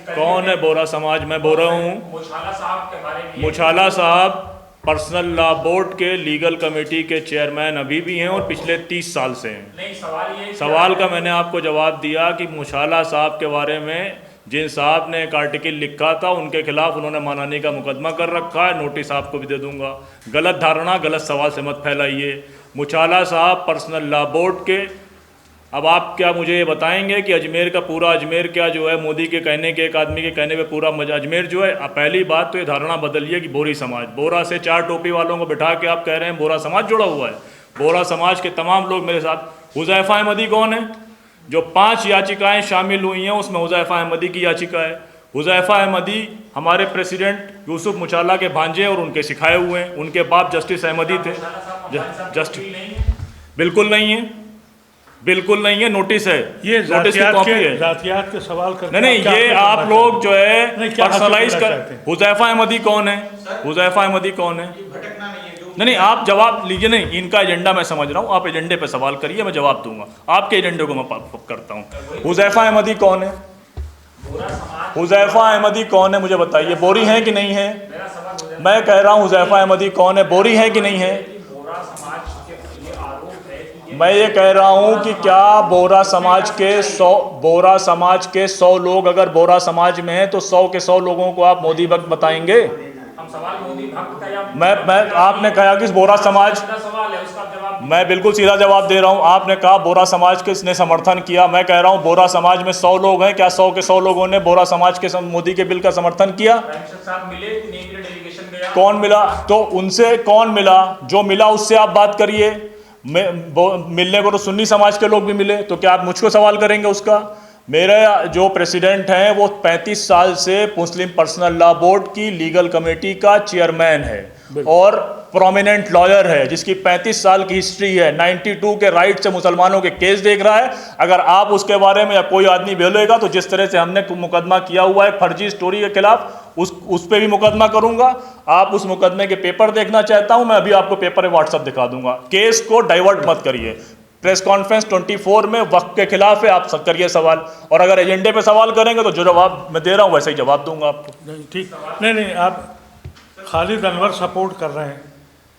कौन है बोरा समाज? मैं बोल रहा हूँ मुछाला साहब के बारे में। मुछाला साहब पर्सनल लॉ बोर्ड के लीगल कमेटी के चेयरमैन अभी भी हैं और पिछले 30 साल से हैं। नहीं, सवाल ये सवाल का मैंने आपको जवाब दिया कि मुछाला साहब के बारे में जिन साहब ने एक आर्टिकल लिखा था उनके खिलाफ उन्होंने मानहानि का मुकदमा कर रखा है। नोटिस आपको भी दे दूंगा। गलत धारणा, गलत सवाल से मत फैलाइए। मुछाला साहब पर्सनल लॉ बोर्ड के, अब आप क्या मुझे ये बताएंगे कि अजमेर का पूरा अजमेर क्या जो है मोदी के कहने के, एक आदमी के कहने पे पूरा अजमेर जो है? अब पहली बात तो ये धारणा बदलिए कि बोरी समाज, बोरा से 4 टोपी वालों को बिठा के आप कह रहे हैं बोरा समाज जुड़ा हुआ है। बोरा समाज के तमाम लोग मेरे साथ। हुज़ैफा अहमदी कौन है? जो 5 याचिकाएं शामिल हुई हैं उसमें हुज़ैफा अहमदी की याचिका है। हुज़ैफा अहमदी हमारे प्रेसिडेंट यूसुफ मुछाला के भांजे और उनके सिखाए हुए हैं। उनके बाप जस्टिस अहमदी थे। बिल्कुल नहीं है, बिल्कुल नहीं है। नोटिस है, ये नोटिस की कॉपी है। जातियात के सवाल करते नहीं, ये आप लोग जो है पर्सनलाइज कर। हुज़ैफा अहमदी कौन है? हुज़ैफा अहमदी कौन है? नहीं, आप जवाब लीजिए। नहीं, इनका एजेंडा मैं समझ रहा हूँ। आप एजेंडे पे सवाल करिए, मैं जवाब दूंगा। आपके एजेंडे को मैं करता हूँ। हुज़ैफा अहमदी कौन है? हुज़ैफा अहमदी कौन है मुझे बताइए। बोरी है कि नहीं है? मैं कह रहा हूँ हुज़ैफा अहमदी कौन है, बोरी है कि नहीं है? मैं ये कह रहा हूँ कि क्या बोरा समाज के 100 लोग अगर बोरा समाज में हैं तो 100 के 100 लोगों को आप मोदी भक्त बताएंगे? हम सवाल मोदी भक्त का या मैं आपने कहा कि बोरा समाज, सवाल है उसका जवाब। मैं बिल्कुल सीधा जवाब दे रहा हूँ। आपने कहा बोरा समाज के ने समर्थन किया। मैं कह रहा हूँ बोरा समाज में 100 लोग हैं, क्या 100 के 100 लोगों ने बोरा समाज के मोदी के बिल का समर्थन किया? मिले नहीं मिले, डेलीगेशन गया। कौन मिला? तो उनसे कौन मिला? जो मिला उससे आप बात करिए। मिलने को तो सुन्नी समाज के लोग भी मिले, तो क्या आप मुझको सवाल करेंगे उसका? मेरे जो प्रेसिडेंट हैं वो 35 साल से मुस्लिम पर्सनल लॉ बोर्ड की लीगल कमेटी का चेयरमैन है और प्रोमिनेंट लॉयर है जिसकी 35 साल की हिस्ट्री है। 92 के राइट से मुसलमानों के केस देख रहा है। अगर आप उसके बारे में या कोई आदमी बोलेगा तो जिस तरह से हमने मुकदमा किया हुआ है फर्जी स्टोरी के खिलाफ, उस पर भी मुकदमा करूंगा। आप उस मुकदमे के पेपर देखना चाहता हूं, मैं अभी आपको पेपर व्हाट्सअप दिखा दूंगा। केस को डाइवर्ट मत करिए। प्रेस कॉन्फ्रेंस 24 में वक्त के खिलाफ है, आप करिए सवाल। और अगर एजेंडे पे सवाल करेंगे तो जो जवाब मैं दे रहा हूं वैसे ही जवाब दूंगा आपको। नहीं, ठीक नहीं, आप खालिद अनवर सपोर्ट कर रहे हैं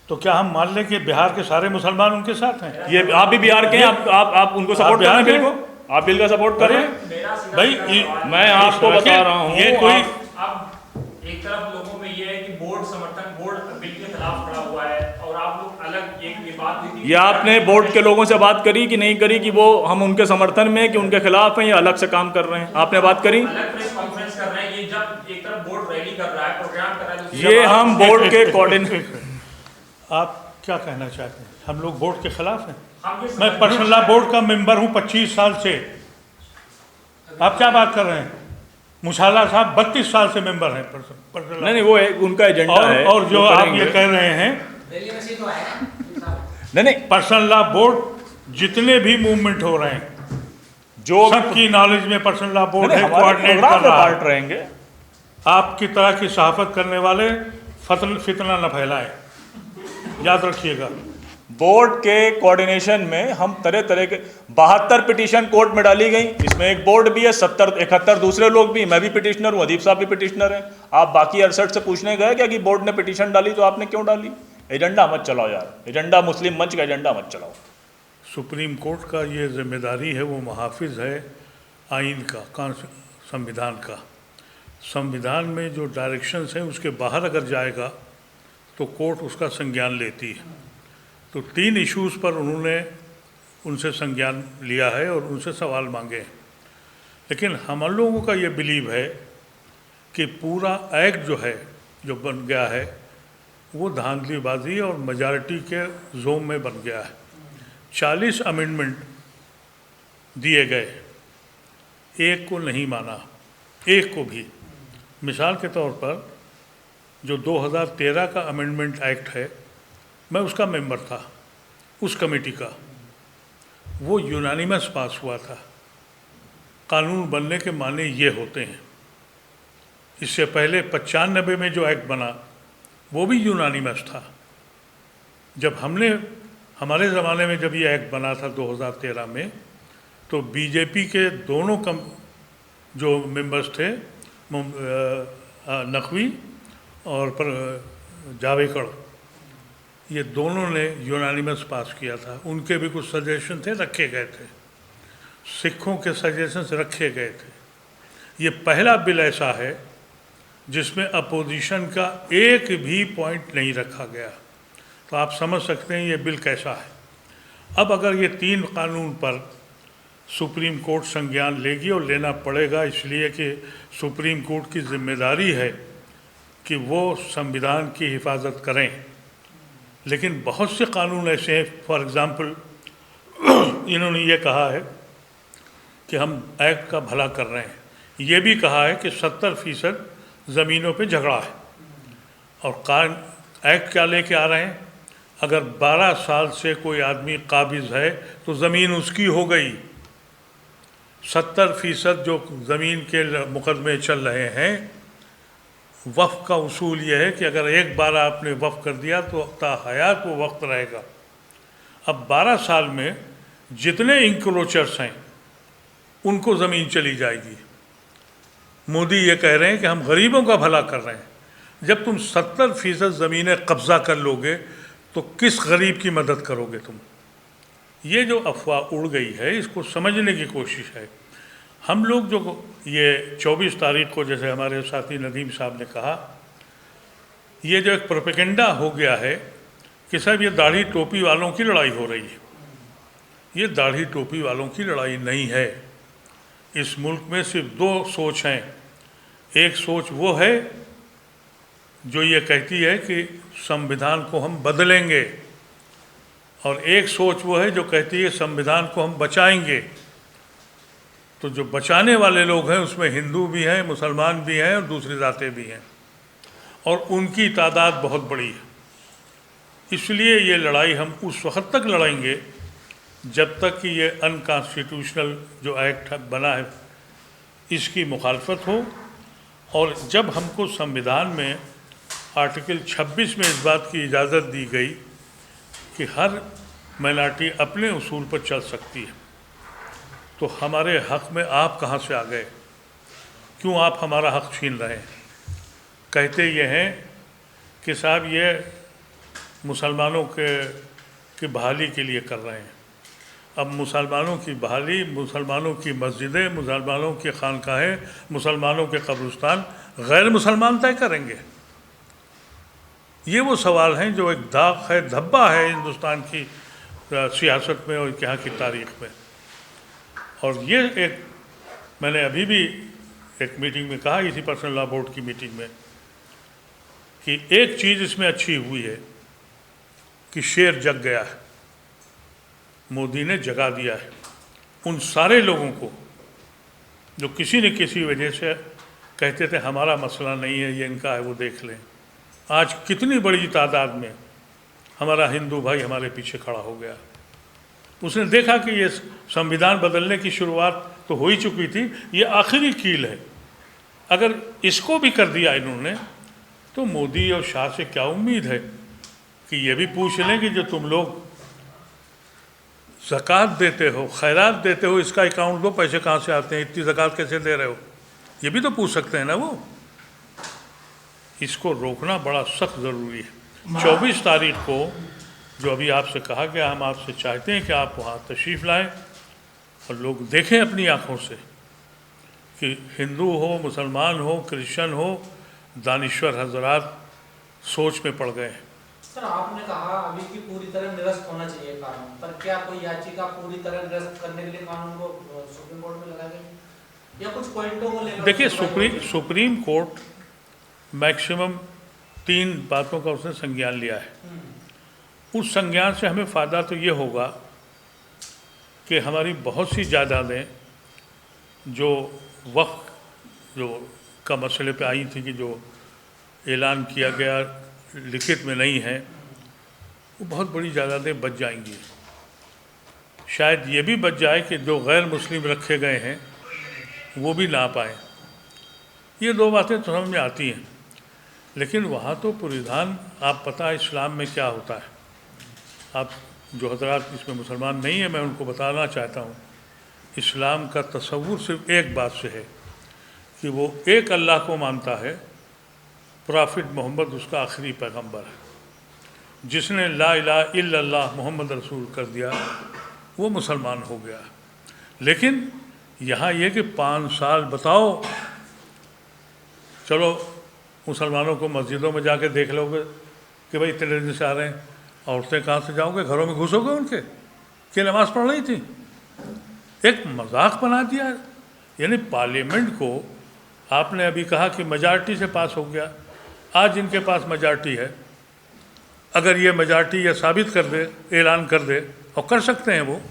तो क्या हम मान लें कि बिहार के सारे मुसलमान उनके साथ हैं? ये आप भी बिहार के हैं, आप उनको सपोर्ट कर रहे हैं? बिल को आप बिल का सपोर्ट कर रहे हैं भाई? मैं आपको बता रहा हूँ। ये कोई अब एक तरफ लोगों में ये है कि बोर्ड समर्थन, बोर्ड बिल के खिलाफ खड़ा हुआ है और आप लोग अलग एक ये बात हुई थी। ये आपने बोर्ड के लोगों से बात करी कि नहीं करी कि वो हम उनके समर्थन में कि उनके खिलाफ हैं या अलग से काम कर रहे हैं? आपने बात करी? अलग प्रेस कॉन्फ्रेंस कर रहे हैं। ये जब एक तरफ बोर्ड रैली कर रहा है, प्रोग्राम कर रहा है, ये हम बोर्ड के कोऑर्डिनेटर। आप क्या कहना चाहते हैं? हम लोग बोर्ड के खिलाफ हैं? हम ये मैं पर्सनल लॉ बोर्ड का मेंबर हूं 25 साल से। आप क्या बात कर रहे हैं? मुछाला साहब 32 साल से मेंबर हैं पर्सनल लॉ। नहीं, वो उनका एजेंडा है। और जो आप ये कह रहे हैं, नहीं, पर्सनल लॉ बोर्ड जितने भी मूवमेंट हो रहे हैं जो सबकी नॉलेज में पर्सनल लॉ बोर्ड है, हमारे कोऑर्डिनेट प्रोग्राम कर में रहा पार्ट है। रहेंगे। आपकी तरह की सहाफत करने वाले फितना न फैलाएं, याद रखिएगा। बोर्ड के कोऑर्डिनेशन में हम तरह तरह के 72 पिटीशन कोर्ट में डाली गई। इसमें एक बोर्ड भी है, 71 दूसरे लोग भी। मैं भी पिटिशनर हूँ, अदीब साहब भी पिटिशनर हैं। आप बाकी 68 से पूछने गए क्या कि बोर्ड ने पिटीशन डाली तो आपने क्यों डाली? एजेंडा मत चलाओ यार, एजेंडा मुस्लिम मंच का एजेंडा मत चलाओ। सुप्रीम कोर्ट का ये जिम्मेदारी है, वो मुहाफिज है आइन का, संविधान का। संविधान में जो डायरेक्शंस हैं उसके बाहर अगर जाएगा तो कोर्ट उसका संज्ञान लेती है। तो 3 इश्यूज़ पर उन्होंने उनसे संज्ञान लिया है और उनसे सवाल मांगे हैं। लेकिन हम लोगों का ये बिलीव है कि पूरा एक्ट जो है, जो बन गया है, वो धांधलीबाजी और मेजॉरिटी के जोन में बन गया है। 40 अमेंडमेंट दिए गए, एक को नहीं माना, एक को भी। मिसाल के तौर पर जो 2013 का अमेंडमेंट एक्ट है, मैं उसका मेंबर था, उस कमेटी का। वो यूनानिमस पास हुआ था। कानून बनने के माने ये होते हैं। इससे पहले 95 में जो एक्ट बना वो भी यूनानिमस था। जब हमारे ज़माने में जब ये एक्ट बना था 2013 में, तो बीजेपी के दोनों जो मेंबर्स थे नकवी और जावेकर, ये दोनों ने यूनानिमस पास किया था। उनके भी कुछ सजेशन थे, रखे गए थे। सिखों के सजेशंस रखे गए थे। ये पहला बिल ऐसा है जिसमें अपोजिशन का एक भी पॉइंट नहीं रखा गया। तो आप समझ सकते हैं ये बिल कैसा है। अब अगर ये 3 कानून पर सुप्रीम कोर्ट संज्ञान लेगी, और लेना पड़ेगा इसलिए कि सुप्रीम कोर्ट की जिम्मेदारी है कि वो संविधान की हिफाजत करें। लेकिन बहुत से कानून ऐसे हैं, फॉर एग्ज़ाम्पल इन्होंने ये कहा है कि हम एक्ट का भला कर रहे हैं। ये भी कहा है कि 70% ज़मीनों पे झगड़ा है, और एक्ट क्या लेके आ रहे हैं, अगर 12 साल से कोई आदमी काबिज़ है तो ज़मीन उसकी हो गई। 70% जो ज़मीन के मुकदमे चल रहे हैं, वक्फ का उसूल ये है कि अगर एक बार आपने वक्फ कर दिया तो ताहयात वो वक्त रहेगा। अब 12 साल में जितने इंक्रोचर्स हैं उनको ज़मीन चली जाएगी। मोदी ये कह रहे हैं कि हम गरीबों का भला कर रहे हैं। जब तुम 70% ज़मीनें कब्ज़ा कर लोगे तो किस गरीब की मदद करोगे तुम? ये जो अफवाह उड़ गई है, इसको समझने की कोशिश है। हम लोग जो ये 24 तारीख को, जैसे हमारे साथी नदीम साहब ने कहा, ये जो एक प्रोपेगेंडा हो गया है कि साहब ये दाढ़ी टोपी वालों की लड़ाई हो रही है। ये दाढ़ी टोपी वालों की लड़ाई नहीं है। इस मुल्क में सिर्फ 2 सोच हैं। एक सोच वो है जो ये कहती है कि संविधान को हम बदलेंगे, और एक सोच वो है जो कहती है संविधान को हम बचाएंगे। तो जो बचाने वाले लोग हैं उसमें हिंदू भी हैं, मुसलमान भी हैं और दूसरी जातें भी हैं, और उनकी तादाद बहुत बड़ी है। इसलिए ये लड़ाई हम उस वक्त तक लड़ेंगे जब तक कि ये अनकॉन्स्टिट्यूशनल जो एक्ट बना है इसकी मुखालफत हो। और जब हमको संविधान में आर्टिकल 26 में इस बात की इजाज़त दी गई कि हर माइनॉरिटी अपने उसूल पर चल सकती है, तो हमारे हक़ में आप कहाँ से आ गए? क्यों आप हमारा हक़ छीन रहे हैं? कहते ये हैं कि साहब ये मुसलमानों की बहाली के लिए कर रहे हैं। अब मुसलमानों की बहाली, मुसलमानों की मस्जिदें, मुसलमानों की खानकाहें, मुसलमानों के कब्रिस्तान गैर मुसलमान तय करेंगे? ये वो सवाल हैं जो एक दाग है, धब्बा है हिंदुस्तान की सियासत में और यहाँ की तारीख़ में। और ये एक मैंने अभी भी एक मीटिंग में कहा, इसी पर्सनल लॉ बोर्ड की मीटिंग में, कि एक चीज़ इसमें अच्छी हुई है कि शेर जग गया है। मोदी ने जगा दिया है उन सारे लोगों को जो किसी न किसी वजह से कहते थे हमारा मसला नहीं है, ये इनका है, वो देख लें। आज कितनी बड़ी तादाद में हमारा हिंदू भाई हमारे पीछे खड़ा हो गया। उसने देखा कि ये संविधान बदलने की शुरुआत तो हो ही चुकी थी, ये आखिरी कील है। अगर इसको भी कर दिया इन्होंने तो मोदी और शाह से क्या उम्मीद है कि ये भी पूछ लें कि जो तुम लोग ज़कात देते हो, खैरात देते हो, इसका अकाउंट दो, पैसे कहाँ से आते हैं, इतनी ज़कात कैसे दे रहे हो, ये भी तो पूछ सकते हैं ना वो। इसको रोकना बड़ा सख्त ज़रूरी है। 24 तारीख को जो अभी आपसे कहा गया, हम आपसे चाहते हैं कि आप वहाँ तशरीफ़ लाएं और लोग देखें अपनी आँखों से कि हिंदू हो, मुसलमान हो, क्रिश्चियन हो, दानिश्वर हजरात सोच में पड़ गए हैं। सर, आपने कहा अभी की पूरी तरह निरस्त होना चाहिए कानून, पर क्या कोई याचिका पूरी तरह निरस्त करने के लिए कानून को सुप्रीम कोर्ट में लगा गई या कुछ पॉइंटों को लेकर? देखिए, सुप्रीम कोर्ट मैक्सिमम 3 बातों का उसने संज्ञान लिया है। उस संज्ञान से हमें फ़ायदा तो ये होगा कि हमारी बहुत सी जायदादें जो वक्फ जो का मसले पे आई थी कि जो ऐलान किया गया लिखित में नहीं है, वो बहुत बड़ी जायदादें बच जाएंगी। शायद ये भी बच जाए कि जो गैर मुस्लिम रखे गए हैं वो भी ना पाएँ। ये 2 बातें तो समझ में आती हैं, लेकिन वहाँ तो परिधान, आप पता है इस्लाम में क्या होता है। आप जो हजरात इसमें मुसलमान नहीं है, मैं उनको बताना चाहता हूँ, इस्लाम का तसव्वुर सिर्फ एक बात से है कि वो एक अल्लाह को मानता है, प्रॉफिट मोहम्मद उसका आखिरी पैगंबर है। जिसने ला इलाहा इल्लल्लाह मोहम्मद रसूल कर दिया वो मुसलमान हो गया। लेकिन यहाँ ये कि 5 साल बताओ, चलो मुसलमानों को मस्जिदों में जाके देख लोगे कि भाई इतने दिन से आ रहे हैं, औरतें कहाँ से जाओगे, घरों में घुसोगे उनके कि नमाज़ पढ़ रही थी। एक मजाक बना दिया। यानी पार्लियामेंट को आपने अभी कहा कि मेजॉरिटी से पास हो गया। आज इनके पास मेजॉरिटी है, अगर ये मेजॉरिटी ये साबित कर दे, ऐलान कर दे, और कर सकते हैं वो,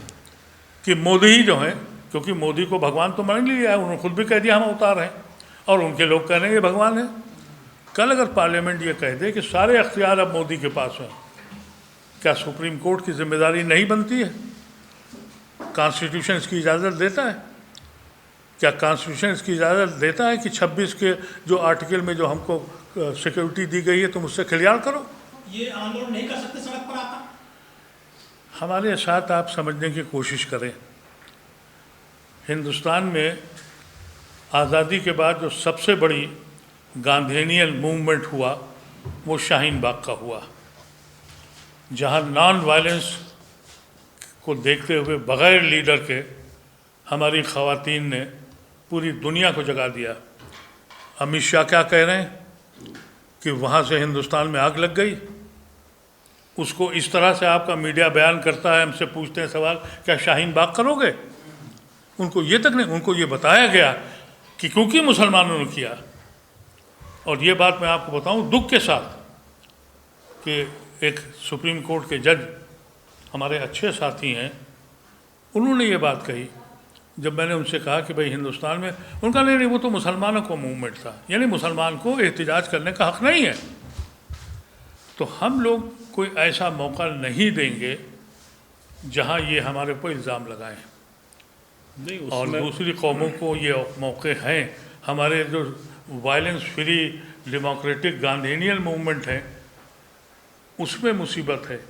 कि मोदी ही जो हैं, क्योंकि मोदी को भगवान तो मान लिया है, उन्होंने खुद भी कह दिया हम अवतार हैं, और उनके लोग कह रहे हैं ये भगवान है। कल अगर पार्लियामेंट ये कह दे कि सारे अख्तियार अब मोदी के पास हैं, क्या सुप्रीम कोर्ट की जिम्मेदारी नहीं बनती है? कॉन्स्टिट्यूशन इसकी इजाज़त देता है? क्या कॉन्स्टिट्यूशन इसकी इजाज़त देता है कि 26 के जो आर्टिकल में जो हमको सिक्योरिटी दी गई है तुम उससे खिलवाड़ करो? ये आंदोलन नहीं कर सकते सड़क पर आता? हमारे साथ आप समझने की कोशिश करें। हिंदुस्तान में आज़ादी के बाद जो सबसे बड़ी गांधीनियन मूवमेंट हुआ वो शाहीन बाग का हुआ, जहां नॉन वायलेंस को देखते हुए बग़ैर लीडर के हमारी ख़वातीन ने पूरी दुनिया को जगा दिया। अमित शाह क्या कह रहे हैं कि वहाँ से हिंदुस्तान में आग लग गई। उसको इस तरह से आपका मीडिया बयान करता है, हमसे पूछते हैं सवाल, क्या शाहीन बाग करोगे? उनको ये तक नहीं, उनको ये बताया गया कि क्योंकि मुसलमानों ने किया। और ये बात मैं आपको बताऊं दुख के साथ कि एक सुप्रीम कोर्ट के जज हमारे अच्छे साथी हैं, उन्होंने ये बात कही जब मैंने उनसे कहा कि भाई हिंदुस्तान में, उनका नहीं वो तो मुसलमानों को मूवमेंट था, यानी मुसलमान को एहतिजाज करने का हक़ नहीं है। तो हम लोग कोई ऐसा मौका नहीं देंगे जहां ये हमारे ऊपर इल्ज़ाम लगाएं। नहीं, और दूसरी कौमों को ये मौके हैं। हमारे जो वायलेंस फ्री डेमोक्रेटिक गांधीनियन मूवमेंट है उसमें मुसीबत है।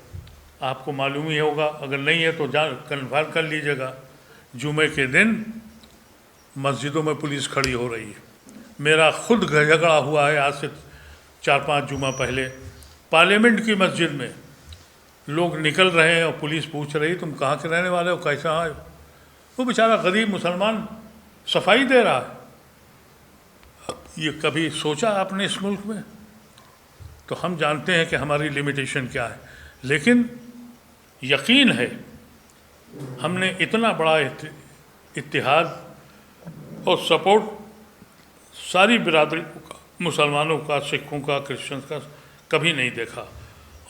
आपको मालूम ही होगा, अगर नहीं है तो कन्फर्म कर लीजिएगा, जुमे के दिन मस्जिदों में पुलिस खड़ी हो रही है। मेरा खुद झगड़ा हुआ है आज से 4-5 जुमा पहले, पार्लियामेंट की मस्जिद में लोग निकल रहे हैं और पुलिस पूछ रही तुम कहाँ के रहने वाले हो, कैसा आए हो? वो बेचारा गरीब मुसलमान सफाई दे रहा है। ये कभी सोचा आपने इस मुल्क में? तो हम जानते हैं कि हमारी लिमिटेशन क्या है, लेकिन यकीन है हमने इतना बड़ा इत्तेहाद और सपोर्ट सारी बिरादरी का, मुसलमानों का, सिखों का, क्रिश्चियंस का कभी नहीं देखा,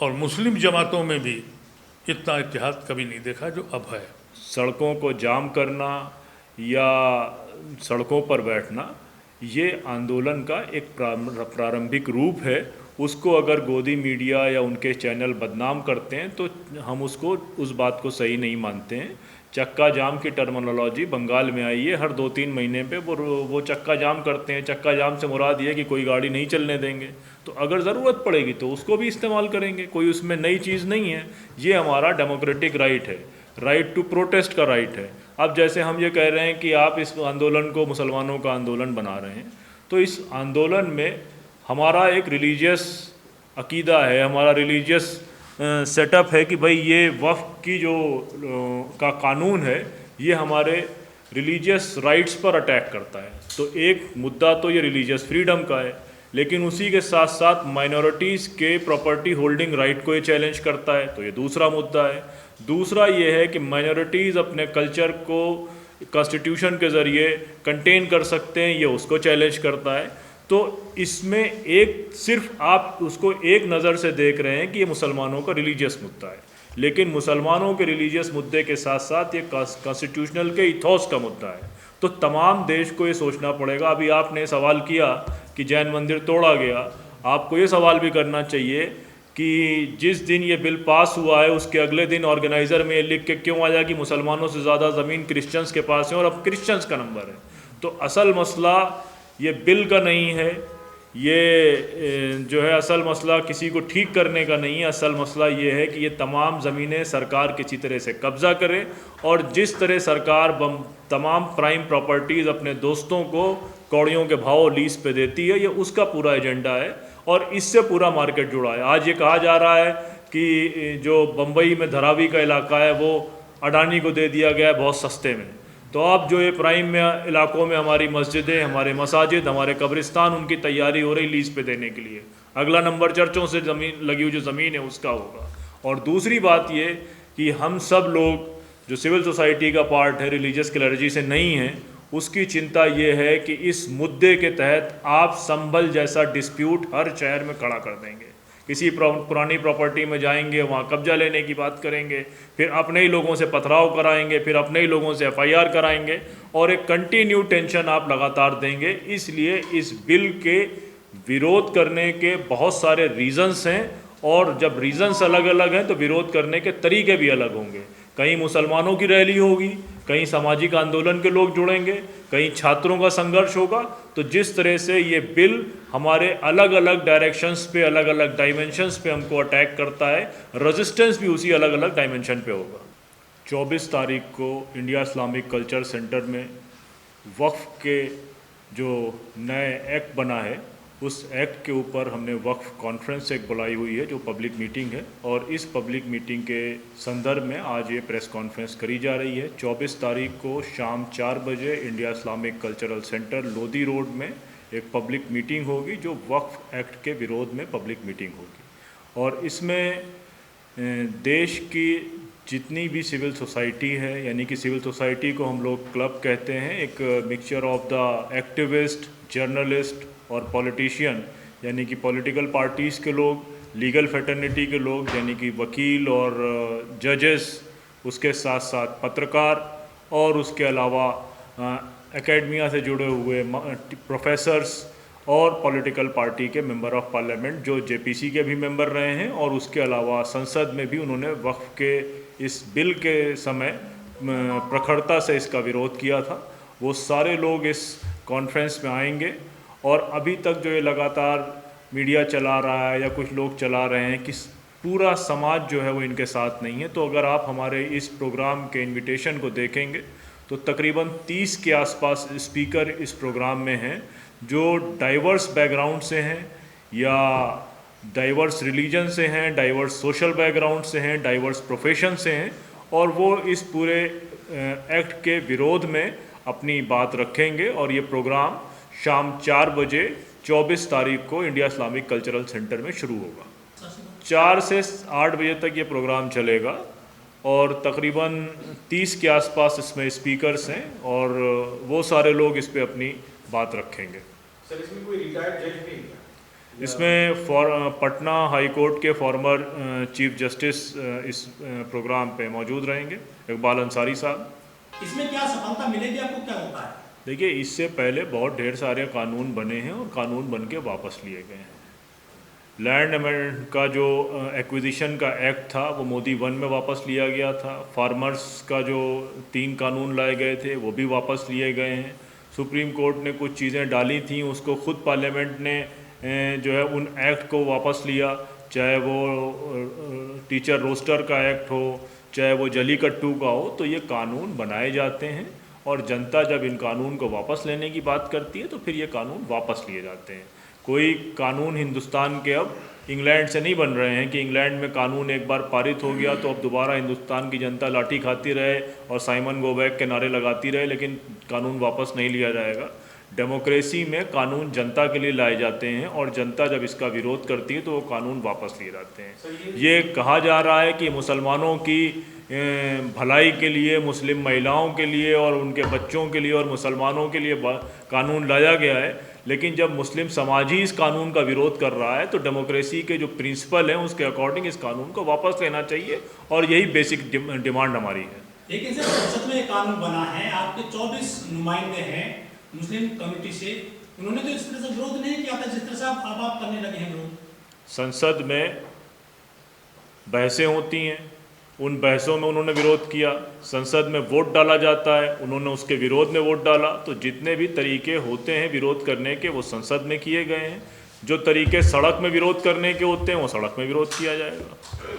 और मुस्लिम जमातों में भी इतना इत्तेहाद कभी नहीं देखा जो अब है। सड़कों को जाम करना या सड़कों पर बैठना ये आंदोलन का एक प्रारंभिक रूप है। उसको अगर गोदी मीडिया या उनके चैनल बदनाम करते हैं तो हम उसको, उस बात को सही नहीं मानते हैं। चक्का जाम की टर्मिनोलॉजी बंगाल में आई है, हर 2-3 महीने पे वो चक्का जाम करते हैं। चक्का जाम से मुराद ये है कि कोई गाड़ी नहीं चलने देंगे, तो अगर ज़रूरत पड़ेगी तो उसको भी इस्तेमाल करेंगे, कोई उसमें नई चीज़ नहीं है। ये हमारा डेमोक्रेटिक राइट है, राइट टू प्रोटेस्ट का राइट है। अब जैसे हम ये कह रहे हैं कि आप इस आंदोलन को मुसलमानों का आंदोलन बना रहे हैं, तो इस आंदोलन में हमारा एक रिलीजियस अकीदा है, हमारा रिलीजियस सेटअप है कि भाई ये वक्फ की जो का कानून है ये हमारे रिलीजियस राइट्स पर अटैक करता है। तो एक मुद्दा तो ये रिलीजियस फ्रीडम का है, लेकिन उसी के साथ साथ माइनॉरिटीज़ के प्रॉपर्टी होल्डिंग राइट को ये चैलेंज करता है, तो ये दूसरा मुद्दा है। दूसरा ये है कि माइनॉरिटीज़ अपने कल्चर को कॉन्स्टिट्यूशन के ज़रिए कंटेन कर सकते हैं, ये उसको चैलेंज करता है। तो इसमें एक सिर्फ आप उसको एक नज़र से देख रहे हैं कि ये मुसलमानों का रिलीजियस मुद्दा है, लेकिन मुसलमानों के रिलीजियस मुद्दे के साथ साथ ये कॉन्स्टिट्यूशनल के इथोस का मुद्दा है। तो तमाम देश को ये सोचना पड़ेगा। अभी आपने सवाल किया कि जैन मंदिर तोड़ा गया, आपको ये सवाल भी करना चाहिए कि जिस दिन ये बिल पास हुआ है उसके अगले दिन ऑर्गेनाइज़र में ये लिख के क्यों आया कि मुसलमानों से ज़्यादा ज़मीन क्रिश्चियंस के पास है और अब क्रिश्चियंस का नंबर है। तो असल मसला ये बिल का नहीं है, ये जो है असल मसला किसी को ठीक करने का नहीं है। असल मसला ये है कि ये तमाम ज़मीनें सरकार किसी तरह से कब्ज़ा करे, और जिस तरह सरकार तमाम प्राइम प्रॉपर्टीज़ अपने दोस्तों को कौड़ियों के भाव लीज पे देती है, ये उसका पूरा एजेंडा है और इससे पूरा मार्केट जुड़ा है। आज ये कहा जा रहा है कि जो बम्बई में धारावी का इलाका है वो अडानी को दे दिया गया है बहुत सस्ते में, तो अब जो ये प्राइम में इलाकों में हमारी मस्जिदें, हमारे मसाजिद, हमारे कब्रिस्तान, उनकी तैयारी हो रही लीज पे देने के लिए। अगला नंबर चर्चों से ज़मीन लगी हुई जो ज़मीन है उसका होगा। और दूसरी बात ये कि हम सब लोग जो सिविल सोसाइटी का पार्ट है, रिलीजियस क्लर्जी से नहीं है, उसकी चिंता ये है कि इस मुद्दे के तहत आप संभल जैसा डिस्प्यूट हर शहर में खड़ा कर देंगे। किसी पुरानी प्रॉपर्टी में जाएंगे, वहाँ कब्जा लेने की बात करेंगे, फिर अपने ही लोगों से पथराव कराएंगे, फिर अपने ही लोगों से एफआईआर कराएंगे और एक कंटिन्यू टेंशन आप लगातार देंगे। इसलिए इस बिल के विरोध करने के बहुत सारे रीज़न्स हैं और जब रीज़न्स अलग अलग हैं तो विरोध करने के तरीके भी अलग होंगे। कहीं मुसलमानों की रैली होगी, कहीं सामाजिक आंदोलन के लोग जुड़ेंगे, कहीं छात्रों का संघर्ष होगा। तो जिस तरह से ये बिल हमारे अलग अलग डायरेक्शंस पे, अलग अलग डायमेंशंस पे हमको अटैक करता है, रेजिस्टेंस भी उसी अलग अलग डायमेंशन पे होगा। 24 तारीख को इंडिया इस्लामिक कल्चर सेंटर में वक्फ के जो नए एक्ट बना है उस एक्ट के ऊपर हमने वक्फ कॉन्फ्रेंस एक बुलाई हुई है जो पब्लिक मीटिंग है, और इस पब्लिक मीटिंग के संदर्भ में आज ये प्रेस कॉन्फ्रेंस करी जा रही है। 24 तारीख को शाम 4 बजे India Islamic cultural centre Lodhi road में एक पब्लिक मीटिंग होगी जो वक्फ एक्ट के विरोध में पब्लिक मीटिंग होगी। और इसमें देश की जितनी भी सिविल सोसाइटी है, यानी कि सिविल सोसाइटी को हम लोग क्लब कहते हैं, एक mixture of the activist, journalist और पॉलिटिशियन, यानी कि पॉलिटिकल पार्टीज़ के लोग, लीगल फ्रेटर्निटी के लोग यानी कि वकील और जजेस, उसके साथ साथ पत्रकार और उसके अलावा एकेडमिया से जुड़े हुए प्रोफेसर्स और पॉलिटिकल पार्टी के मेंबर ऑफ पार्लियामेंट जो जेपीसी के भी मेंबर रहे हैं, और उसके अलावा संसद में भी उन्होंने वक्फ के इस बिल के समय प्रखरता से इसका विरोध किया था। वो सारे लोग इस कॉन्फ्रेंस में आएंगे। और अभी तक जो ये लगातार मीडिया चला रहा है या कुछ लोग चला रहे हैं कि पूरा समाज जो है वो इनके साथ नहीं है, तो अगर आप हमारे इस प्रोग्राम के इनविटेशन को देखेंगे तो तकरीबन 30 के आसपास स्पीकर इस प्रोग्राम में हैं जो डाइवर्स बैकग्राउंड से हैं या डाइवर्स रिलीजन से हैं, डाइवर्स सोशल बैकग्राउंड से हैं, डाइवर्स प्रोफेशन से हैं, और वो इस पूरे एक्ट के विरोध में अपनी बात रखेंगे। और ये प्रोग्राम शाम 4 बजे 24 तारीख को इंडिया इस्लामिक कल्चरल सेंटर में शुरू होगा। 4 से 8 बजे तक ये प्रोग्राम चलेगा और तकरीबन 30 के आसपास इसमें स्पीकर्स हैं और वो सारे लोग इस पे अपनी बात रखेंगे। सर, इसमें कोई रिटायर्ड जज भी है? इसमें पटना हाई कोर्ट के फॉर्मर चीफ जस्टिस इस प्रोग्राम पे मौजूद रहेंगे, इकबाल अंसारी साहब। इसमें क्या सफलता मिलेगी आपको, क्या होता है? देखिए, इससे पहले बहुत ढेर सारे कानून बने हैं और कानून बन के वापस लिए गए हैं। लैंड अमेंडमेंट का जो एक्विजिशन का एक्ट था वो मोदी 1 में वापस लिया गया था। फार्मर्स का जो 3 कानून लाए गए थे वो भी वापस लिए गए हैं। सुप्रीम कोर्ट ने कुछ चीज़ें डाली थी, उसको खुद पार्लियामेंट ने जो है उन एक्ट को वापस लिया, चाहे वो टीचर रोस्टर का एक्ट हो, चाहे वो जलीकट्टू का हो। तो ये कानून बनाए जाते हैं और जनता जब इन कानून को वापस लेने की बात करती है तो फिर ये कानून वापस लिए जाते हैं। कोई कानून हिंदुस्तान के अब इंग्लैंड से नहीं बन रहे हैं कि इंग्लैंड में कानून एक बार पारित हो गया तो अब दोबारा हिंदुस्तान की जनता लाठी खाती रहे और साइमन गो बैक के नारे लगाती रहे, लेकिन कानून वापस नहीं लिया जाएगा। डेमोक्रेसी में कानून जनता के लिए लाए जाते हैं और जनता जब इसका विरोध करती है तो वो कानून वापस लिए जाते हैं। ये कहा जा रहा है कि मुसलमानों की भलाई के लिए, मुस्लिम महिलाओं के लिए और उनके बच्चों के लिए और मुसलमानों के लिए कानून लाया गया है, लेकिन जब मुस्लिम समाज ही इस कानून का विरोध कर रहा है तो डेमोक्रेसी के जो प्रिंसिपल हैं उसके अकॉर्डिंग इस कानून को वापस लेना चाहिए और यही बेसिक डिमांड हमारी है। लेकिन सर, संसद में एक कानून बना है, आपके 24 नुमाइंदे हैं मुस्लिम कम्युनिटी से, उन्होंने तो इस तरह से विरोध नहीं किया था जिस तरह से आप करने लगे हैं विरोध। संसद में बहसें होती हैं, उन बहसों में उन्होंने विरोध किया। संसद में वोट डाला जाता है, उन्होंने उसके विरोध में वोट डाला। तो जितने भी तरीके होते हैं विरोध करने के वो संसद में किए गए हैं। जो तरीके सड़क में विरोध करने के होते हैं वो सड़क में विरोध किया जाएगा।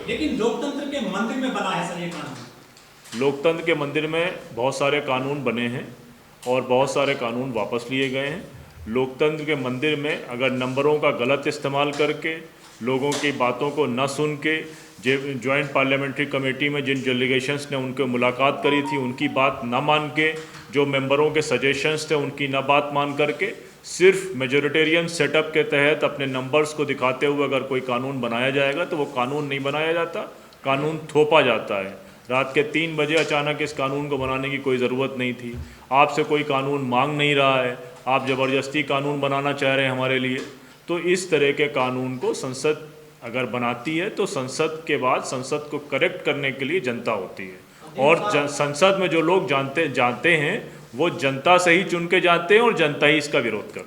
लेकिन लोकतंत्र के मंदिर में बना है सर ये कानून। लोकतंत्र के मंदिर में बहुत सारे कानून बने हैं और बहुत सारे कानून वापस लिए गए हैं। लोकतंत्र के मंदिर में अगर नंबरों का गलत इस्तेमाल करके, लोगों की बातों को न सुन के, जॉइंट पार्लियामेंट्री कमेटी में जिन डेलीगेशंस ने उनके मुलाकात करी थी उनकी बात न मान के, जो मेंबरों के सजेशंस थे उनकी न बात मान करके, सिर्फ मेजोरिटेरियन सेटअप के तहत अपने नंबर्स को दिखाते हुए अगर कोई कानून बनाया जाएगा तो वो कानून नहीं बनाया जाता, कानून थोपा जाता है। रात के 3 बजे अचानक इस कानून को बनाने की कोई ज़रूरत नहीं थी। आपसे कोई कानून मांग नहीं रहा है, आप ज़बरदस्ती कानून बनाना चाह रहे हैं हमारे लिए। तो इस तरह के कानून को संसद अगर बनाती है तो संसद के बाद संसद को करेक्ट करने के लिए जनता होती है, और संसद में जो लोग जाते हैं वो जनता से ही चुन के जाते हैं और जनता ही इसका विरोध कर रही है।